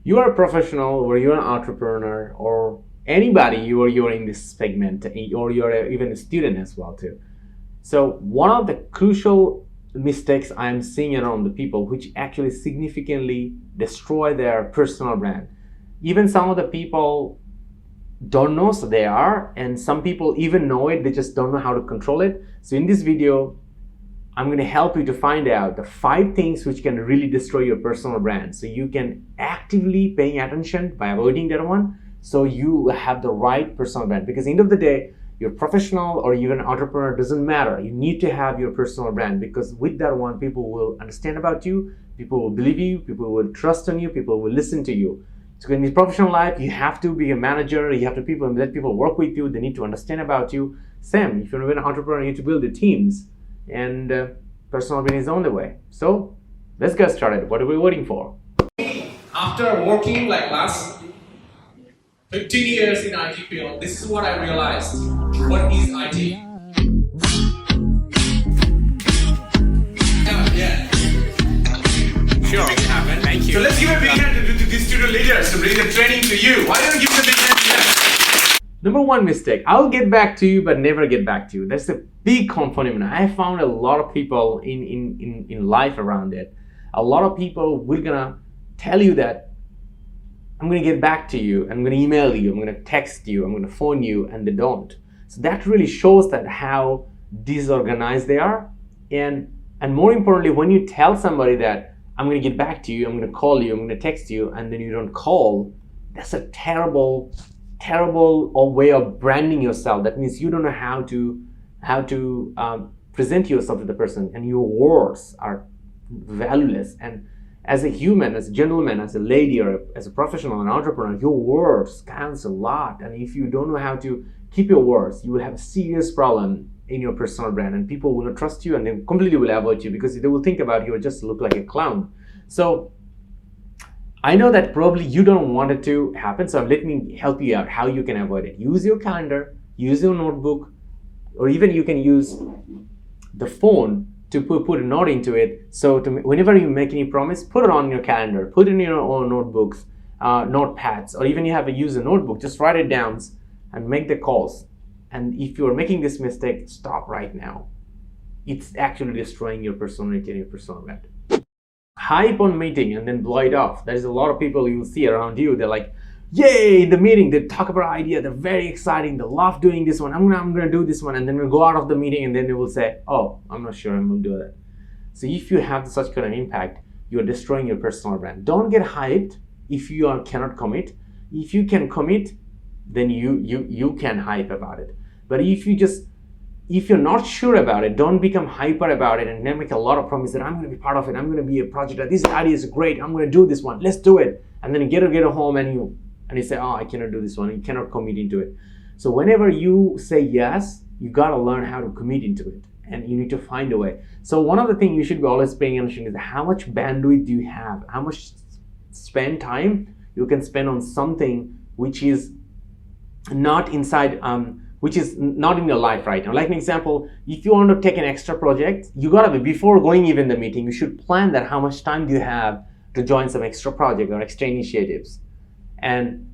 you are a professional or you're an entrepreneur or anybody, you're in this segment, or you're even a student as well too. So one of the crucial mistakes I'm seeing around the people which actually significantly destroy their personal brand. Even some of the people don't know so they are, and some people even know it, they just don't know how to control it. So in this video, I'm going to help you to find out the 5 things which can really destroy your personal brand. So you can actively paying attention by avoiding that one, so you have the right personal brand. Because at the end of the day, you're professional or even an entrepreneur, doesn't matter. You need to have your personal brand, because with that one, people will understand about you, people will believe you, people will trust on you, people will listen to you. So in this professional life, you have to be a manager, you have to let people work with you, they need to understand about you. Same, if you're an entrepreneur, you need to build the teams, and personal brand is on the way. So let's get started. What are we waiting for? After working like last 15 years in IT field, this is what I realized. What is IT? Yeah. Sure. Make it happen. Thank you. So let's give a big hand to these student leaders to bring the training to you. Why don't you give a big hand to them? Number 1 mistake, I'll get back to you but never get back to you. That's a big phenomenon. I have found a lot of people in life around it. A lot of people will gonna tell you that I'm gonna get back to you, I'm gonna email you, I'm gonna text you, I'm gonna phone you, and they don't. So that really shows that how disorganized they are. And more importantly, when you tell somebody that I'm gonna get back to you, I'm gonna call you, I'm gonna text you, and then you don't call, that's a terrible way of branding yourself. That means you don't know how to present yourself to the person, and your words are valueless. And as a human, as a gentleman, as a lady, or as a professional, an entrepreneur, your words counts a lot. And if you don't know how to keep your words, you will have a serious problem in your personal brand, and people will not trust you, and they completely will avoid you, because they will think about you just look like a clown. So I know that probably you don't want it to happen, so let me help you out how you can avoid it. Use your calendar, use your notebook, or even you can use the phone to put a note into it. So whenever you make any promise, put it on your calendar, put it in your own notebooks, notepads, or even you have a user notebook, just write it down and make the calls. And if you're making this mistake, stop right now. It's actually destroying your personality and your personal brand. Hype on meeting and then blow it off. There's a lot of people you'll see around you, they're like, yay, in the meeting, they talk about idea, they're very exciting, they love doing this one, I'm gonna do this one, and then we'll go out of the meeting and then they will say, oh, I'm not sure I'm gonna do that. So if you have such kind of impact, you're destroying your personal brand. Don't get hyped if you cannot commit. If you can commit, then you can hype about it. But if you're not sure about it, don't become hyper about it and then make a lot of promises that I'm going to be part of it, I'm going to be a project, this idea is great, I'm going to do this one, let's do it. And then you get home and you say, oh, I cannot do this one, you cannot commit into it. So whenever you say yes, you got to learn how to commit into it, and you need to find a way. So one of the things you should be always paying attention is how much bandwidth do you have, how much spend time you can spend on something which is not inside, which is not in your life right now. Like an example, if you want to take an extra project, you gotta be, before going even the meeting, you should plan that how much time do you have to join some extra project or extra initiatives, and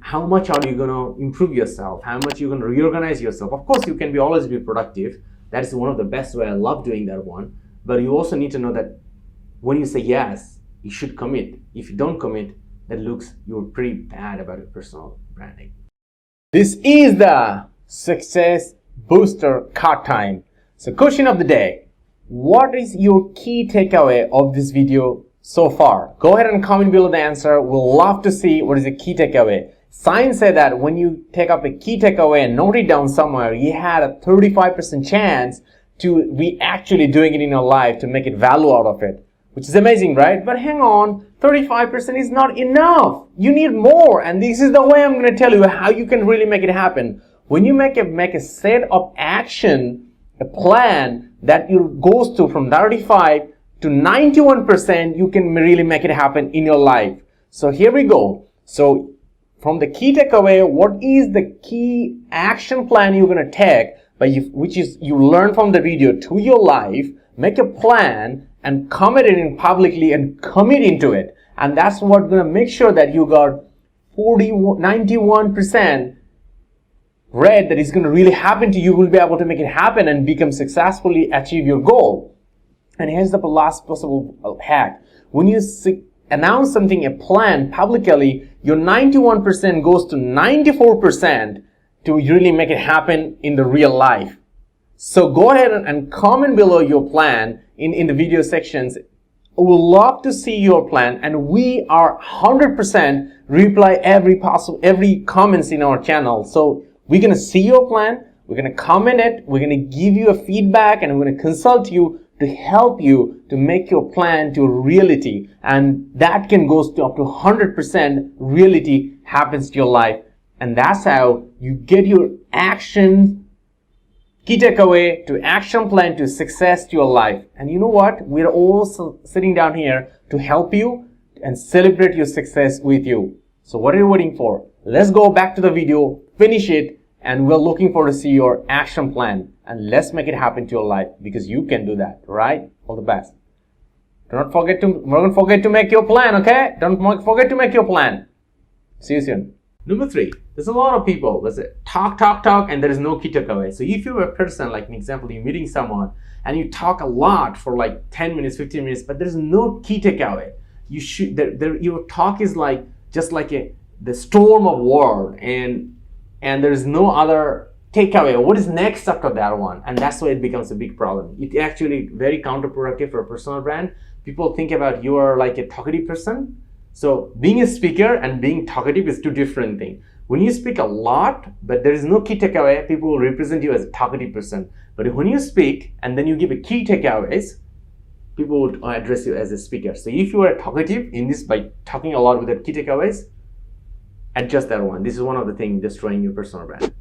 how much are you gonna improve yourself, how much you're gonna reorganize yourself. Of course, you can always be productive. That is one of the best way. I love doing that one. But you also need to know that when you say yes, you should commit. If you don't commit, that looks you're pretty bad about your personal branding. This is the Success Booster card time. So question of the day, what is your key takeaway of this video so far? Go ahead and comment below the answer. We'll love to see what is the key takeaway. Science said that when you take up a key takeaway and note it down somewhere, you had a 35% chance to be actually doing it in your life to make it value out of it, which is amazing, right? But hang on, 35% is not enough. You need more, and this is the way I'm going to tell you how you can really make it happen. When you make a set of action, a plan that goes to from 35 to 91%, you can really make it happen in your life. So here we go. So from the key takeaway, what is the key action plan you're going to take, which is you learn from the video to your life, make a plan and commit it in publicly and commit into it. And that's what gonna make sure that you got 91% red that is going to really happen to you. Will be able to make it happen and become successfully achieve your goal. And here's the last possible hack. When you announce something, a plan publicly, your 91% goes to 94% to really make it happen in the real life. So go ahead and comment below your plan in the video sections. We would love to see your plan, and we are 100% reply every comments in our channel. So we're going to see your plan, we're going to comment it, we're going to give you a feedback, and we're going to consult you to help you to make your plan to a reality. And that can go to up to 100% reality happens to your life. And that's how you get your action, key takeaway to action plan to success to your life. And you know what? We're also sitting down here to help you and celebrate your success with you. So what are you waiting for? Let's go back to the video, finish it, and we're looking forward to see your action plan. And let's make it happen to your life, because you can do that, right? All the best. Don't forget to make your plan, okay? Don't forget to make your plan. See you soon. Number 3, there's a lot of people that talk, and there is no key takeaway. So if you're a person, like an example, you're meeting someone and you talk a lot for like 10 minutes, 15 minutes, but there's no key takeaway. Your talk is like just like the storm of word, and there's no other takeaway. What is next after that one? And that's why it becomes a big problem. It's actually very counterproductive for a personal brand. People think about you are like a talkative person. So being a speaker and being talkative is two different things. When you speak a lot, but there is no key takeaway, people will represent you as a talkative person. But when you speak and then you give a key takeaways, people will address you as a speaker. So if you are talkative in this, by talking a lot with the key takeaways, adjust that one. This is one of the things destroying your personal brand.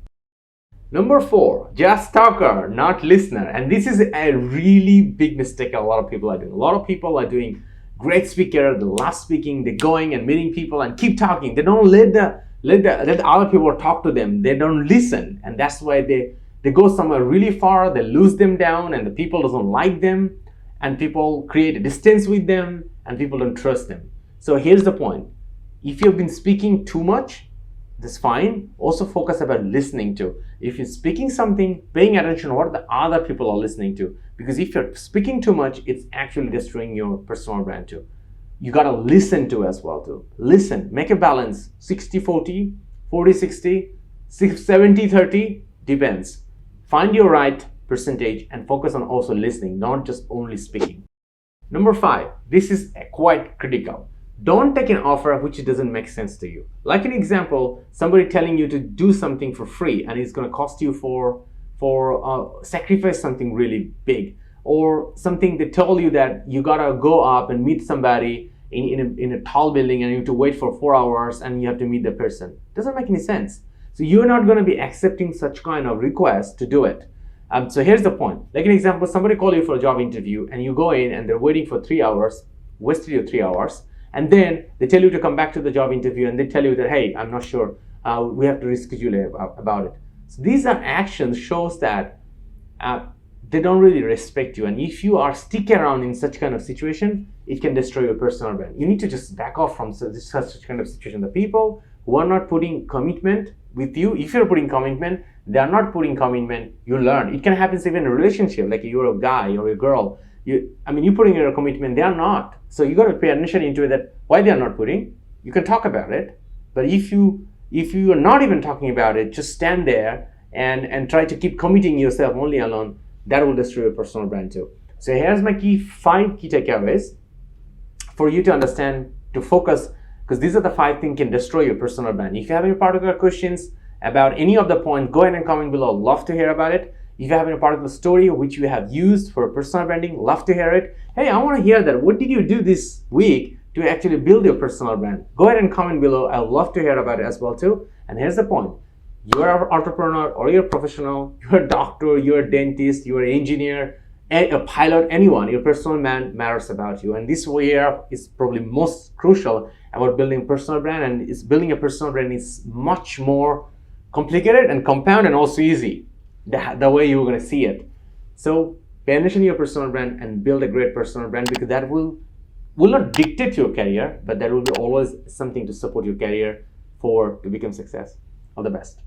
Number 4, just talker, not listener. And this is a really big mistake a lot of people are doing. A lot of people are doing great speaker, they love speaking, they're going and meeting people and keep talking. They don't let the other people talk to them. They don't listen. And that's why they go somewhere really far, they lose them down, and the people doesn't like them, and people create a distance with them, and people don't trust them. So here's the point. If you've been speaking too much, that's fine. Also focus about listening to. If you're speaking something, paying attention to what the other people are listening to. Because if you're speaking too much, it's actually destroying your personal brand too. You gotta listen to as well too. Listen, make a balance. 60-40, 40-60, 70-30, depends. Find your right percentage and focus on also listening, not just only speaking. Number 5, this is quite critical. Don't take an offer which doesn't make sense to you. Like an example, somebody telling you to do something for free and it's going to cost you for sacrifice something really big, or something they told you that you gotta go up and meet somebody in a tall building and you have to wait for 4 hours and you have to meet the person. Doesn't make any sense. So you're not going to be accepting such kind of request to do it. So here's the point. Like an example, somebody called you for a job interview and you go in and they're waiting for 3 hours, wasted your 3 hours. And then they tell you to come back to the job interview and they tell you that, hey, I'm not sure, we have to reschedule about it. So these are actions shows that they don't really respect you. And if you are stick around in such kind of situation, it can destroy your personal brand. You need to just back off from such kind of situation. The people who are not putting commitment with you, if you're putting commitment, they are not putting commitment, you learn. It can happen even in a relationship, like you're a guy or a girl. You're putting your commitment, they are not. So you got to pay attention into it, that why they are not putting. You can talk about it, but if you are not even talking about it, just stand there and try to keep committing yourself only alone, that will destroy your personal brand too. So here's my 5 key takeaways for you to understand, to focus, because these are the 5 things can destroy your personal brand. If you have any particular questions about any of the points, go ahead and comment below. Love to hear about it. If you have any particular story which you have used for personal branding, love to hear it. Hey, I want to hear that. What did you do this week to actually build your personal brand? Go ahead and comment below. I'd love to hear about it as well too. And here's the point. You're an entrepreneur or you're a professional, you're a doctor, you're a dentist, you're an engineer, a pilot, anyone, your personal brand matters about you. And this here is probably most crucial about building personal brand, and is building a personal brand is much more complicated and compound and also easy. The way you're going to see it. So pay attention to your personal brand and build a great personal brand, because that will will not dictate your career, but there will be always something to support your career to become success. All the best.